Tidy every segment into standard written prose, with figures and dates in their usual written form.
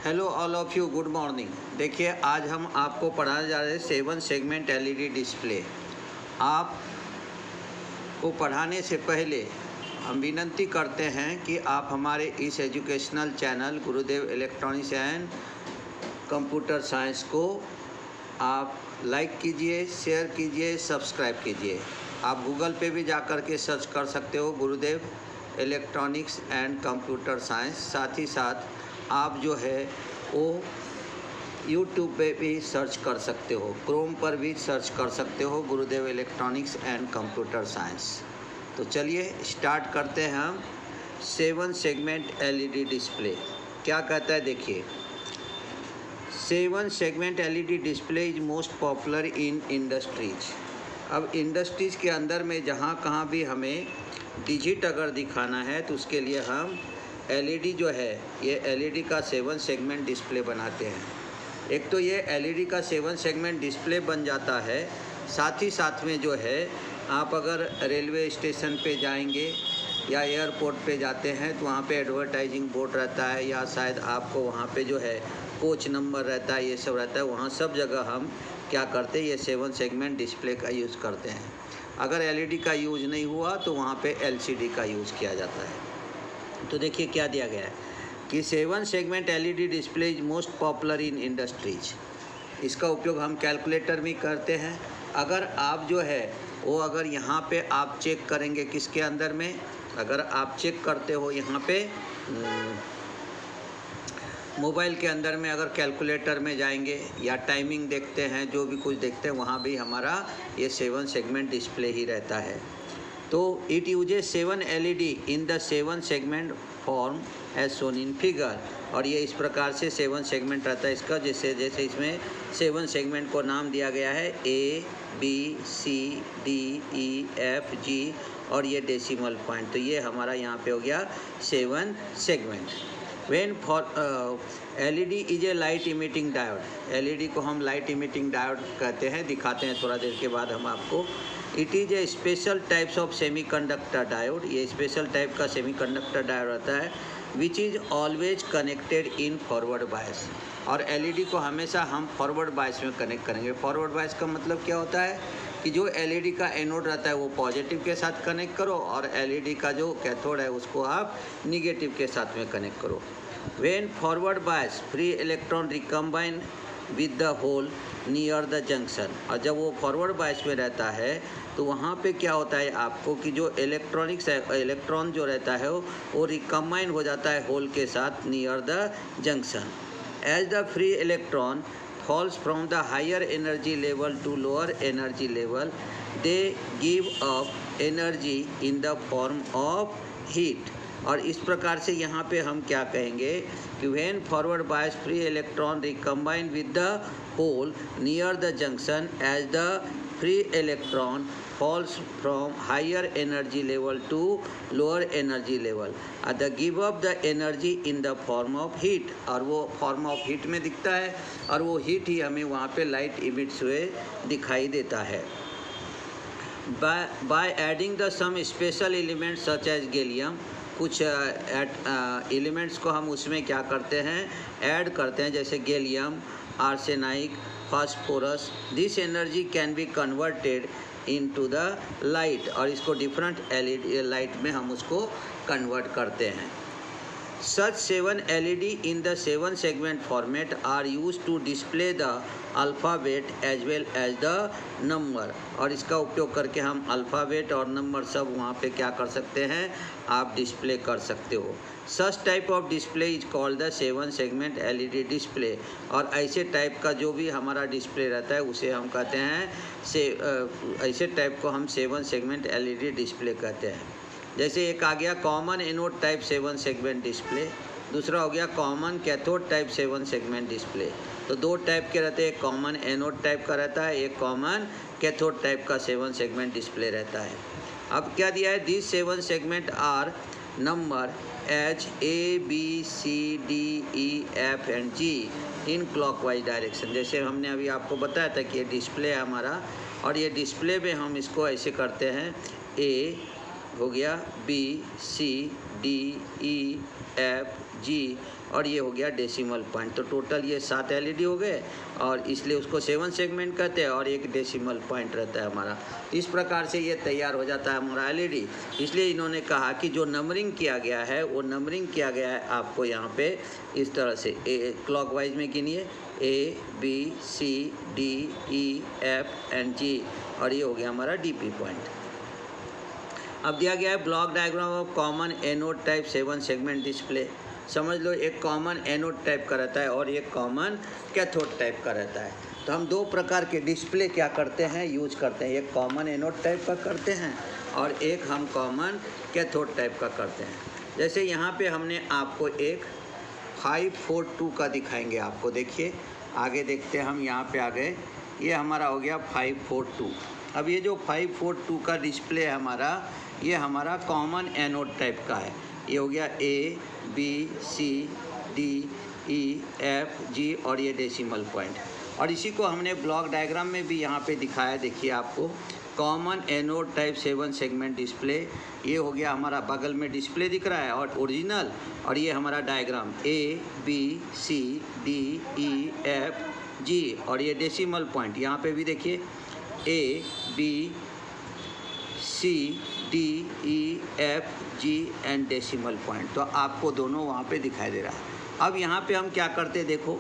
Hello all of you, good morning. देखिए, आज हम आपको पढ़ाने जा रहे हैं 7 सेगमेंट एलईडी डिस्प्ले। आप को पढ़ाने से पहले हम विनती करते हैं कि आप हमारे इस educational channel Gurudev electronics and computer science को आप लाइक कीजिए, शेयर कीजिए, सब्सक्राइब कीजिए। आप गूगल पे भी जा कर के सर्च कर सकते हो गुरुदेव इलेक्ट्रॉनिक्स एंड कंप्यूटर साइंस। साथ ही साथ आप जो है वो यूट्यूब पे भी सर्च कर सकते हो, क्रोम पर भी सर्च कर सकते हो गुरुदेव इलेक्ट्रॉनिक्स एंड कंप्यूटर साइंस। तो चलिए स्टार्ट करते हैं हम 7 सेगमेंट एलईडी डिस्प्ले। क्या कहता है देखिए, 7 segment LED display is most popular in industries. अब इंडस्ट्रीज़ के अंदर में जहाँ कहाँ भी हमें डिजिट अगर दिखाना है तो उसके लिए हम एलईडी जो है ये एलईडी का 7 सेगमेंट डिस्प्ले बनाते हैं। एक तो ये एलईडी का 7 सेगमेंट डिस्प्ले बन जाता है, साथ ही साथ में जो है आप अगर रेलवे स्टेशन पे जाएंगे या एयरपोर्ट पे जाते हैं तो वहाँ पे एडवर्टाइजिंग बोर्ड रहता है, या शायद आपको वहाँ पे जो है कोच नंबर रहता है, ये सब रहता है। वहाँ सब जगह हम क्या करते हैं, ये 7 सेगमेंट डिस्प्ले का यूज़ करते हैं। अगर एलईडी का यूज़ नहीं हुआ तो वहाँ पे एलसीडी का यूज़ किया जाता है। तो देखिए क्या दिया गया है कि 7 segment LED display is most popular in industries. इसका उपयोग हम कैलकुलेटर में करते हैं। अगर आप जो है वो अगर यहाँ पे आप चेक करेंगे किसके अंदर में, अगर आप चेक करते हो यहाँ पे मोबाइल के अंदर में, अगर कैलकुलेटर में जाएंगे या टाइमिंग देखते हैं, जो भी कुछ देखते हैं, वहाँ भी हमारा ये 7 सेगमेंट डिस्प्ले ही रहता है। तो it uses 7 LED in the 7 segment form as shown in figure. और ये इस प्रकार से 7 सेगमेंट रहता है इसका, जैसे जैसे इसमें 7 सेगमेंट को नाम दिया गया है A B C D E F G और ये डेसिमल पॉइंट। तो ये हमारा यहाँ पे हो गया 7 segment. When for LED is a light emitting diode. LED को हम लाइट इमिटिंग डायोड कहते हैं, दिखाते हैं थोड़ा देर के बाद हम आपको। It is a special types of semiconductor diode. ये स्पेशल टाइप का सेमीकंडक्टर डायोड रहता है which is always connected in forward bias. और एलईडी को हमेशा हम फॉरवर्ड बायस में कनेक्ट करेंगे। फॉरवर्ड बायस का मतलब क्या होता है कि जो एलईडी का एनोड रहता है वो पॉजिटिव के साथ कनेक्ट करो और एलईडी का जो कैथोड है उसको आप निगेटिव के साथ में कनेक्ट करो। When forward bias free electron recombine with the hole near the junction. और जब वो फॉरवर्ड बायस में रहता है तो वहाँ पे क्या होता है आपको कि जो इलेक्ट्रॉन जो रहता है वो रिकम्बाइन हो जाता है होल के साथ near the junction. As the free electron falls from the higher energy level to lower energy level, they give up energy in the form of heat। और इस प्रकार से यहाँ पे हम क्या कहेंगे कि when forward bias free electron recombine with the hole near the junction, as the free electron falls from higher energy level to lower energy level, the give up the energy in the form of heat। और वो form of heat में दिखता है और वो heat ही हमें वहाँ पे light emits हुए दिखाई देता है। By adding the some special elements such as gallium, कुछ एलिमेंट्स को हम उसमें क्या करते हैं, ऐड करते हैं, जैसे gallium, arsenic, phosphorus. This energy can be converted into the light. और इसको डिफरेंट एलईडी लाइट में हम उसको कन्वर्ट करते हैं। Such 7 LED in the 7 segment format are used to display the alphabet as well as the number। और इसका उपयोग करके हम अल्फ़ाबेट और नंबर सब वहाँ पे क्या कर सकते हैं, आप डिस्प्ले कर सकते हो। Such type of display is called the 7 segment LED display। और ऐसे टाइप का जो भी हमारा डिस्प्ले रहता है उसे हम कहते हैं ऐसे टाइप को हम 7 सेगमेंट LED डिस्प्ले कहते हैं। जैसे एक आ गया common anode type 7 segment display, दूसरा हो गया common cathode type 7 segment display. तो दो टाइप के रहते हैं, एक कॉमन एनोड टाइप का रहता है, एक कॉमन कैथोड टाइप का 7 सेगमेंट डिस्प्ले रहता है। अब क्या दिया है, this 7 segment are numbered A B C D E F and G in clockwise direction. जैसे हमने अभी आपको बताया था कि ये डिस्प्ले है हमारा, और ये डिस्प्ले में हम इसको ऐसे करते हैं, A हो गया, B C D E F G और ये हो गया डेसिमल पॉइंट। तो टोटल ये 7 एलईडी हो गए और इसलिए उसको 7 सेगमेंट कहते हैं और एक डेसिमल पॉइंट रहता है हमारा। इस प्रकार से ये तैयार हो जाता है हमारा एलईडी। इसलिए इन्होंने कहा कि जो नंबरिंग किया गया है वो नंबरिंग किया गया है आपको यहाँ पे इस तरह से क्लॉकवाइज में गिनिए ABCDEFG और ये हो गया हमारा DP पॉइंट। अब दिया गया है block diagram of common anode type 7 segment display. समझ लो एक कॉमन एनोड टाइप का रहता है और एक कॉमन कैथोड टाइप का रहता है। तो हम 2 प्रकार के डिस्प्ले क्या करते हैं, यूज करते हैं। एक कॉमन एनोड टाइप का करते हैं और एक हम कॉमन कैथोड टाइप का करते हैं। जैसे यहाँ पे हमने आपको एक 542 का दिखाएंगे आपको। देखिए आगे देखते हैं हम, यहाँ पे आ गए, ये हमारा हो गया 542। अब ये जो 542 का डिस्प्ले है हमारा, ये हमारा कॉमन एनोड टाइप का है। ये हो गया ABCDEFG और ये डेसिमल पॉइंट। और इसी को हमने ब्लॉक डायग्राम में भी यहाँ पे दिखाया। देखिए आपको common anode type 7 segment display, ये हो गया हमारा बगल में डिस्प्ले दिख रहा है और ओरिजिनल, और ये हमारा डायग्राम ABCDEFG और ये डेसिमल पॉइंट। यहाँ पे भी देखिए ABCDEFG एंड डेसिमल पॉइंट। तो आपको दोनों वहाँ पे दिखाई दे रहा है। अब यहाँ पे हम क्या करते, देखो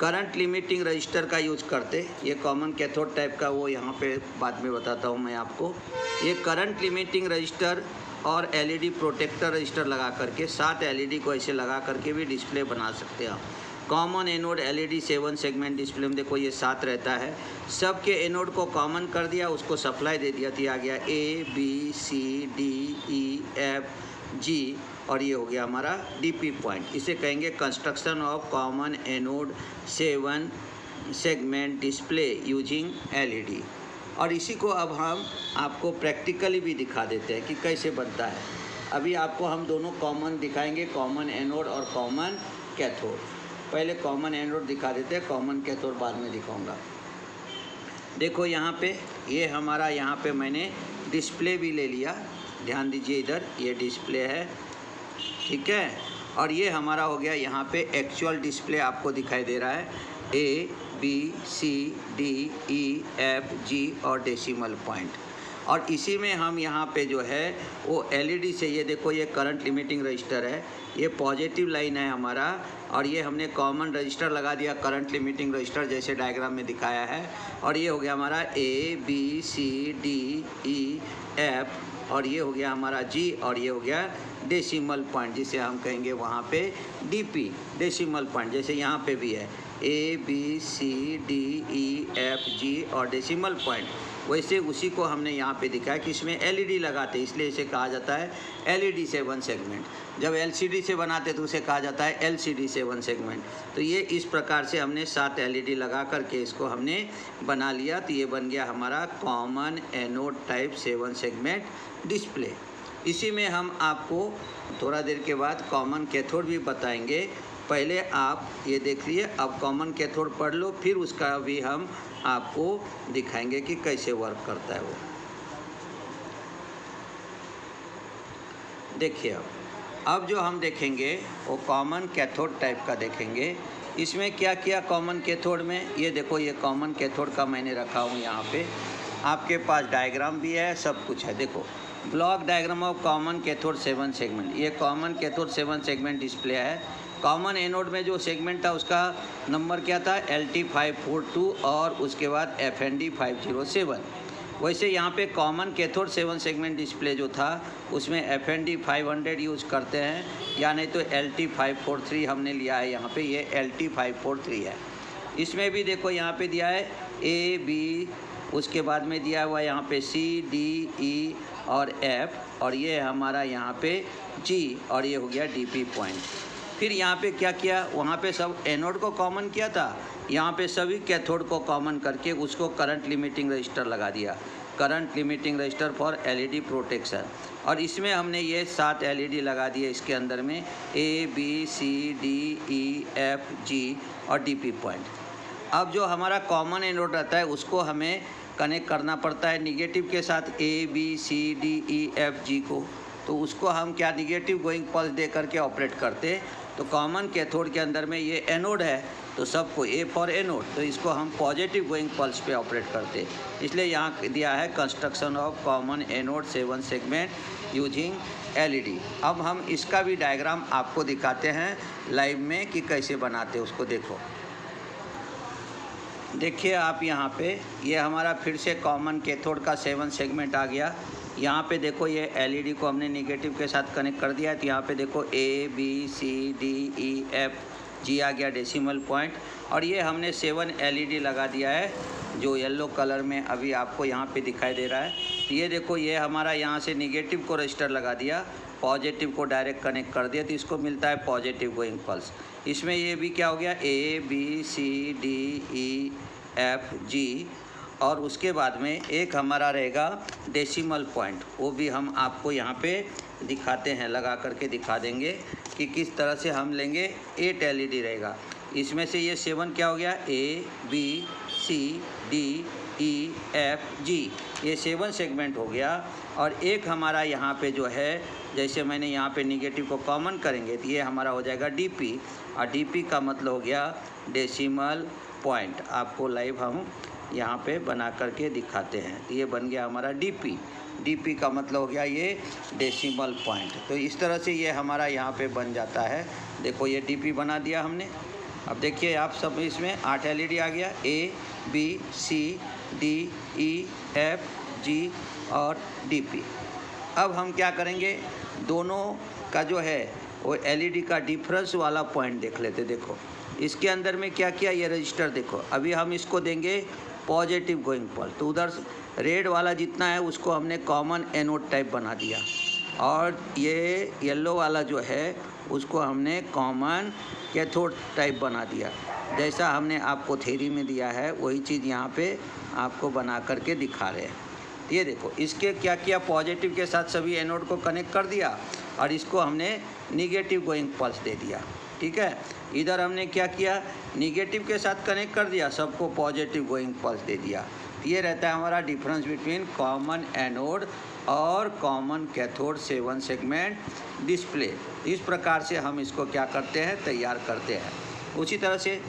करंट लिमिटिंग रजिस्टर का यूज करते। ये कॉमन कैथोड टाइप का, वो यहाँ पे बाद में बताता हूँ मैं आपको। ये करंट लिमिटिंग रजिस्टर और एलईडी प्रोटेक्टर रजिस्टर लगा करके 7 एलईडी को ऐसे लगा करके भी डिस्प्ले बना सकते हैं आप। Common anode LED 7 segment display में देखो ये 7 रहता है। सबके एनोड को कॉमन कर दिया, उसको सप्लाई दे दिया, तो आ गया ABCDEFG और ये हो गया हमारा DP पॉइंट। इसे कहेंगे construction of common anode 7 segment display using LED. और इसी को अब हम आपको प्रैक्टिकली भी दिखा देते हैं कि कैसे बनता है। अभी आपको हम दोनों कॉमन दिखाएंगे, कॉमन एनोड और कॉमन कैथोड। पहले कॉमन एनोड दिखा देते हैं, कॉमन कैथोड बाद में दिखाऊंगा। देखो यहाँ पे ये हमारा, यहाँ पे मैंने डिस्प्ले भी ले लिया, ध्यान दीजिए इधर ये डिस्प्ले है, ठीक है। और ये हमारा हो गया यहाँ पे एक्चुअल डिस्प्ले आपको दिखाई दे रहा है ABCDEFG और डेसिमल पॉइंट। और इसी में हम यहाँ पे जो है वो एलईडी से, ये देखो ये करंट लिमिटिंग रजिस्टर है, ये पॉजिटिव लाइन है हमारा, और ये हमने कॉमन रजिस्टर लगा दिया करंट लिमिटिंग रजिस्टर जैसे डायग्राम में दिखाया है। और ये हो गया हमारा ABCDEF और ये हो गया हमारा G और ये हो गया डेसिमल पॉइंट जिसे हम कहेंगे वहाँ पे DP डेसिमल पॉइंट, जैसे यहाँ पे भी है ABCDEFG और डेसिमल पॉइंट। वैसे उसी को हमने यहाँ पे दिखाया कि इसमें एलईडी लगाते, इसलिए इसे कहा जाता है एलईडी 7 सेगमेंट। जब एलसीडी से बनाते तो उसे कहा जाता है एलसीडी 7 सेगमेंट। तो ये इस प्रकार से हमने 7 एलईडी लगा करके इसको हमने बना लिया। तो ये बन गया हमारा common anode type 7 segment display. इसी में हम आपको थोड़ा देर के बाद कॉमन कैथोड भी बताएंगे। पहले आप ये देख लिए, अब कॉमन कैथोड पढ़ लो, फिर उसका भी हम आपको दिखाएंगे कि कैसे वर्क करता है वो। देखिए अब जो हम देखेंगे वो कॉमन कैथोड टाइप का देखेंगे। इसमें क्या किया कॉमन कैथोड में, ये देखो ये कॉमन कैथोड का मैंने रखा हूँ यहाँ पे, आपके पास डायग्राम भी है, सब कुछ है। देखो block diagram of common cathode 7 segment, ये कॉमन कैथोड 7 सेगमेंट डिस्प्ले है। कॉमन एनोड में जो सेगमेंट था उसका नंबर क्या था LT542 और उसके बाद FND 507। वैसे यहाँ पे कॉमन कैथोड 7 सेगमेंट डिस्प्ले जो था उसमें FND 500 यूज़ करते हैं, या नहीं तो LT543 हमने लिया है यहाँ पे, ये LT543 है। इसमें भी देखो यहाँ पे दिया है A B, उसके बाद में दिया हुआ यहाँ पे C D E और F, और ये हमारा यहाँ पे G और ये हो गया DP पॉइंट। फिर यहाँ पे क्या किया, वहाँ पे सब एनोड को कॉमन किया था, यहाँ पे सभी कैथोड को कॉमन करके उसको करंट लिमिटिंग रजिस्टर लगा दिया, current limiting register for LED protection. और इसमें हमने ये 7 एलईडी लगा दिए इसके अंदर में ABCDEFG और DP पॉइंट। अब जो हमारा कॉमन एनोड रहता है उसको हमें कनेक्ट करना पड़ता है निगेटिव के साथ ABCDEFG को, तो उसको हम क्या निगेटिव गोइंग पल्स दे करके ऑपरेट करते। तो कॉमन कैथोड के अंदर में ये एनोड है, तो सबको ए फॉर एनोड, तो इसको हम पॉजिटिव गोइंग पल्स पे ऑपरेट करते हैं। इसलिए यहाँ दिया है construction of common anode 7 segment using LED. अब हम इसका भी डायग्राम आपको दिखाते हैं लाइव में कि कैसे बनाते हैं, उसको देखो। देखिए आप यहाँ पे ये हमारा फिर से कॉमन कैथोड का 7 सेगमेंट आ गया। यहाँ पे देखो ये एलईडी को हमने निगेटिव के साथ कनेक्ट कर दिया है, तो यहाँ पे देखो A B C D E F G आ गया डेसिमल पॉइंट, और ये हमने 7 एलईडी लगा दिया है जो येलो कलर में अभी आपको यहाँ पे दिखाई दे रहा है। तो ये देखो ये हमारा यहाँ से निगेटिव को रजिस्टर लगा दिया, पॉजिटिव को डायरेक्ट कनेक्ट कर दिया, तो इसको मिलता है पॉजिटिव गोइंग पल्स। इसमें ये भी क्या हो गया A B C D E F G, और उसके बाद में एक हमारा रहेगा डेसिमल पॉइंट, वो भी हम आपको यहाँ पे दिखाते हैं, लगा करके दिखा देंगे कि किस तरह से हम लेंगे। 8 एलईडी रहेगा, इसमें से ये 7 क्या हो गया A B C D E F G, ये 7 सेगमेंट हो गया। और एक हमारा यहाँ पे जो है, जैसे मैंने यहाँ पे निगेटिव को कॉमन करेंगे तो ये हमारा हो जाएगा डीपी, और डीपी का मतलब हो गया डेसिमल पॉइंट। आपको लाइव हम यहाँ पे बना करके दिखाते हैं, तो ये बन गया हमारा डीपी। डीपी का मतलब हो गया ये डेसिमल पॉइंट। तो इस तरह से ये हमारा यहाँ पे बन जाता है। देखो ये डीपी बना दिया हमने। अब देखिए आप सब, इसमें 8 एलईडी आ गया, A B C D E F G और डीपी। अब हम क्या करेंगे, दोनों का जो है वो एलईडी का डिफरेंस वाला पॉइंट देख लेते। देखो इसके अंदर में क्या किया, ये रजिस्टर देखो, अभी हम इसको देंगे पॉजिटिव गोइंग पल्स, तो उधर रेड वाला जितना है उसको हमने कॉमन एनोड टाइप बना दिया, और ये येलो वाला जो है उसको हमने कॉमन कैथोड टाइप बना दिया। जैसा हमने आपको थ्योरी में दिया है वही चीज़ यहाँ पे आपको बना करके दिखा रहे हैं। ये देखो इसके क्या किया, पॉजिटिव के साथ सभी एनोड को कनेक्ट कर दिया, और इसको हमने निगेटिव गोइंग पल्स दे दिया। ठीक है, इधर हमने क्या किया, निगेटिव के साथ कनेक्ट कर दिया, सबको पॉजिटिव गोइंग पल्स दे दिया। ये रहता है हमारा डिफरेंस बिटवीन कॉमन एनोड और कॉमन कैथोड 7 सेगमेंट डिस्प्ले। इस प्रकार से हम इसको क्या करते हैं, तैयार करते हैं। उसी तरह से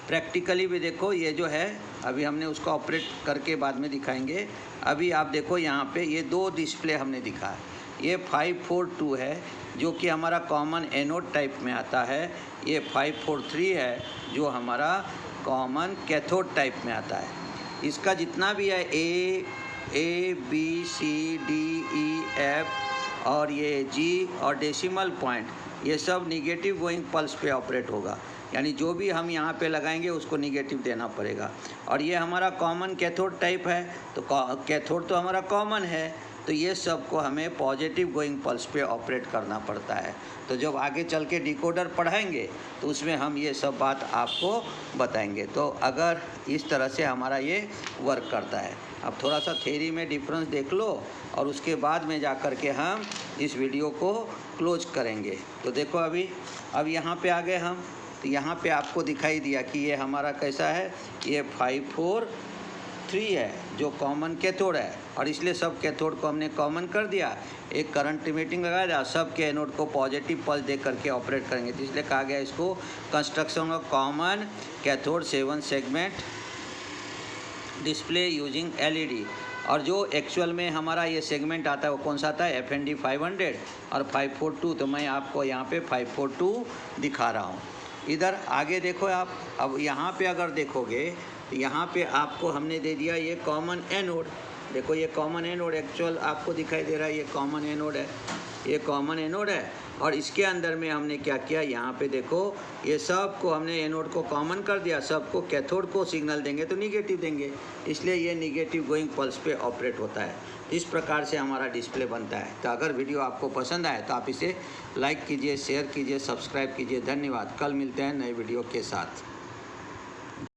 प्रैक्टिकली भी देखो, ये जो है अभी हमने उसको ऑपरेट करके बाद में दिखाएंगे। अभी आप देखो यहाँ पे ये 2 डिस्प्ले हमने दिखा है। ये 542 है जो कि हमारा कॉमन एनोड टाइप में आता है, ये 543 है जो हमारा कॉमन कैथोड टाइप में आता है। इसका जितना भी है A B C D E F और ये जी और डेसिमल पॉइंट, ये सब निगेटिव गोइंग पल्स पे ऑपरेट होगा, यानी जो भी हम यहाँ पे लगाएंगे उसको निगेटिव देना पड़ेगा। और ये हमारा कॉमन कैथोड टाइप है, तो कैथोड तो हमारा कॉमन है, तो ये सब को हमें पॉजिटिव गोइंग पल्स पे ऑपरेट करना पड़ता है। तो जब आगे चल के डिकोडर पढ़ाएंगे तो उसमें हम ये सब बात आपको बताएंगे। तो अगर इस तरह से हमारा ये वर्क करता है। अब थोड़ा सा थ्योरी में डिफरेंस देख लो, और उसके बाद में जा कर के हम इस वीडियो को क्लोज करेंगे। तो देखो अब यहाँ पे आ गए हम, तो यहाँ पे आपको दिखाई दिया कि ये हमारा कैसा है, ये 543 है जो कॉमन कैथोड है, और इसलिए सब कैथोड को हमने कॉमन कर दिया। एक करंट लिमिटिंग लगाया जाए, सब के एनोड को पॉजिटिव पल्स दे करके ऑपरेट करेंगे, तो इसलिए कहा गया इसको construction of common cathode 7 segment display using LED. और जो एक्चुअल में हमारा ये सेगमेंट आता है वो कौन सा आता है, FND 500 और 542। तो मैं आपको यहाँ पे 542 दिखा रहा हूँ। इधर आगे देखो आप, अब यहाँ पे अगर देखोगे तो यहाँ पे आपको हमने दे दिया ये कॉमन एनोड। देखो ये कॉमन एनोड एक्चुअल आपको दिखाई दे रहा है, ये कॉमन एनोड है, ये कॉमन एनोड है। और इसके अंदर में हमने क्या किया, यहाँ पे देखो ये सब को हमने एनोड को कॉमन कर दिया, सबको कैथोड को सिग्नल देंगे तो निगेटिव देंगे, इसलिए ये निगेटिव गोइंग पल्स पे ऑपरेट होता है। इस प्रकार से हमारा डिस्प्ले बनता है। तो अगर वीडियो आपको पसंद आए तो आप इसे लाइक कीजिए, शेयर कीजिए, सब्सक्राइब कीजिए। धन्यवाद। कल मिलते हैं नए वीडियो के साथ।